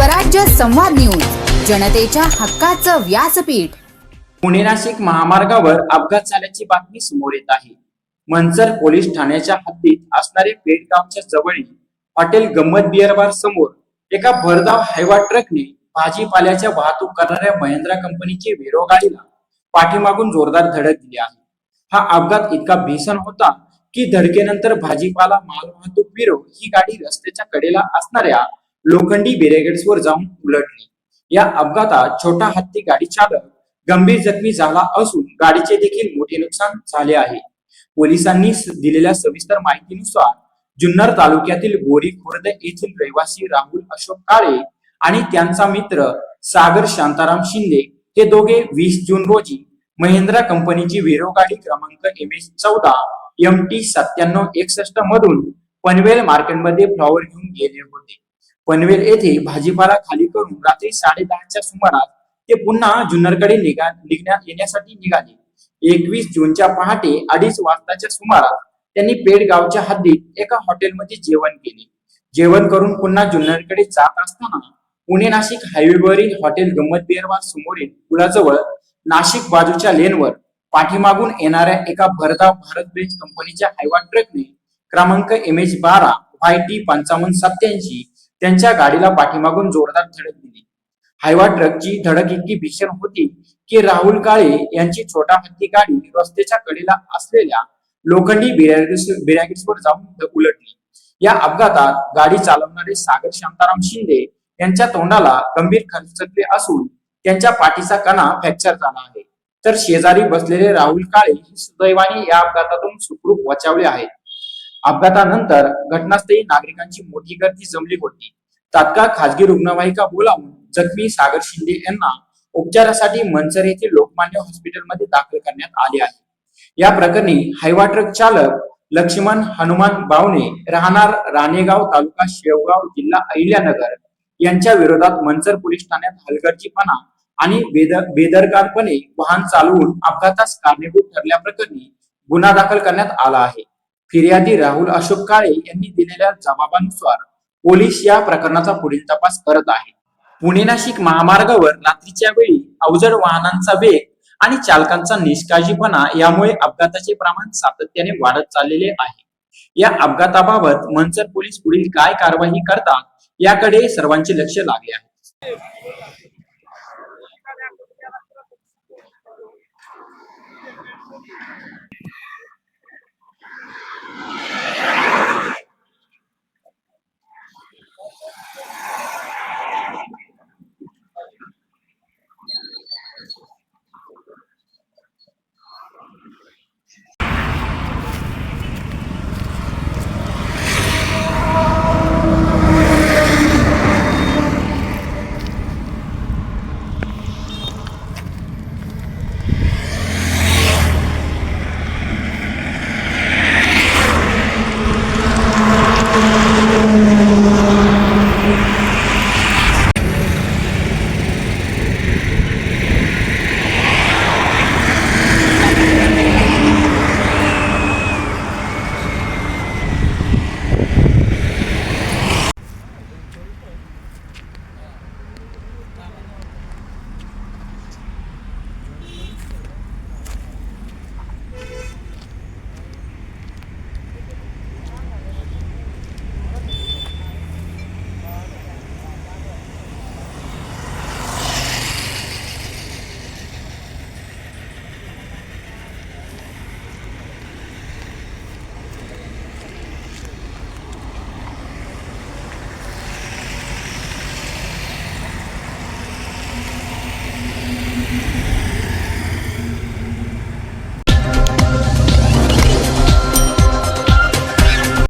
स्वराज्य संवाद न्यूज, जनतेच्या हक्काचं व्यासपीठ। पुणे नाशिक महामार्गावर अपघात झाल्याची बातमी समोर येत आहे। मंचर पोलीस ठाण्याच्या हद्दीत असणारे पेडगावच्या जवळील हॉटेल गंमत बिअर बार समोर एका भरधाव हायवा ट्रकने भाजीपाल्याच्या वाहतूक करणाऱ्या महिंद्रा कंपनीची वेरो गाडीला पाठीमागून जोरदार धडक दिली आहे। हा अपघात इतका भीषण होता की धडकेनंतर भाजीपाला माल वाहतूक विरो ही गाडी रस्त्याच्या कडेला असणाऱ्या लोखंडी बॅरिकेड्सवर जाऊन उलटली। या अपघातात छोटा हत्ती गाडी चालक गंभीर जखमी झाला असून गाडीचे देखील मोठे नुकसान झाले आहे। पोलिसांनी दिलेल्या सविस्तर माहितीनुसार जुन्नर तालुक्यातील बोरी खुर्द येथील रहिवासी राहुल अशोक काळे आणि त्यांचा मित्र सागर शांताराम शिंदे हे दोघे 20 जून रोजी महिंद्रा कंपनीची वेरो गाडी क्रमांक MS14 MT 9761 मधून पनवेल मार्केटमध्ये फ्लॉवर घेऊन गेले होते। पनवेल येथे भाजीपाला खाली करून रात्री 10:30च्या सुमारास ते पुन्हा जुन्नरकडे येण्यासाठी निघाले। 21 जूनच्या पहाटे 2:30 वाजताच्या सुमारास त्यांनी पेडगावच्या हद्दीत एका हॉटेलमध्ये जेवण केले। जेवण करून पुन्हा जुन्नरकडे जात असताना पुणे नाशिक हायवेवरील हॉटेल गंमत बिअर बार समोरील पुलाजवळ नाशिक बाजूच्या लेनवर पाठीमागून येणाऱ्या एका भरधाव भारत बेंज कंपनीच्या हायवा ट्रकने क्रमांक MH12 YT 5587 त्यांच्या गाडीला पाठीमागून जोरदार धडक दिली। हायवा ट्रकची धडक इतकी भीषण होती की राहुल काळे यांची छोटा हत्ती गाडी रस्त्याच्या कडेला असलेल्या लोखंडी बॅरिकेड्सवर जाऊन उलटली। या अपघातात गाडी चालवणारे सागर शांताराम शिंदे यांच्या तोंडाला गंभीर खरचटले असून त्यांच्या पाठीचा कणा फ्रॅक्चर झाला आहे, तर शेजारी बसलेले राहुल काळे सुदैवाने या अपघातातून सुखरूप बचावले आहेत। अपघातानंतर घटनास्थळी नागरिकांची मोठी गर्दी जमली होती। तात्काळ खासगी रुग्णवाहिका बोलावून जखमी सागर शिंदे यांना उपचारासाठी मंचर येथील लोकमान्य हॉस्पिटलमध्ये दाखल करण्यात आले आहे। या प्रकरणी हायवा ट्रक चालक लक्ष्मण हनुमान बावणे राहणार राणेगाव तालुका शेवगाव जिल्हा अहिल्यानगर यांच्या विरोधात मंचर पोलीस ठाण्यात हलगर्जीपणा आणि बेदरकारपणे वाहन चालवून अपघातास कारणीभूत ठरल्याप्रकरणी गुन्हा दाखल करण्यात आला आहे। फिर्यादी राहुल अशोक काळे यांनी दिलेल्या जबाबानुसार पोलीस या प्रकरणाचा पुढील तपास करत आहेत। पुणे नाशिक महामार्गावर रात्रीच्या वेळी अवजड वाहनांचा वेग आणि चालकांचा निष्काळजीपणा यामुळे अपघाताचे प्रमाण सातत्याने वाढत चाललेले आहे। या अपघाताबाबत मंचर पोलीस पुढील काय कारवाई करतात याकडे सर्वांचे लक्ष लागले आहे।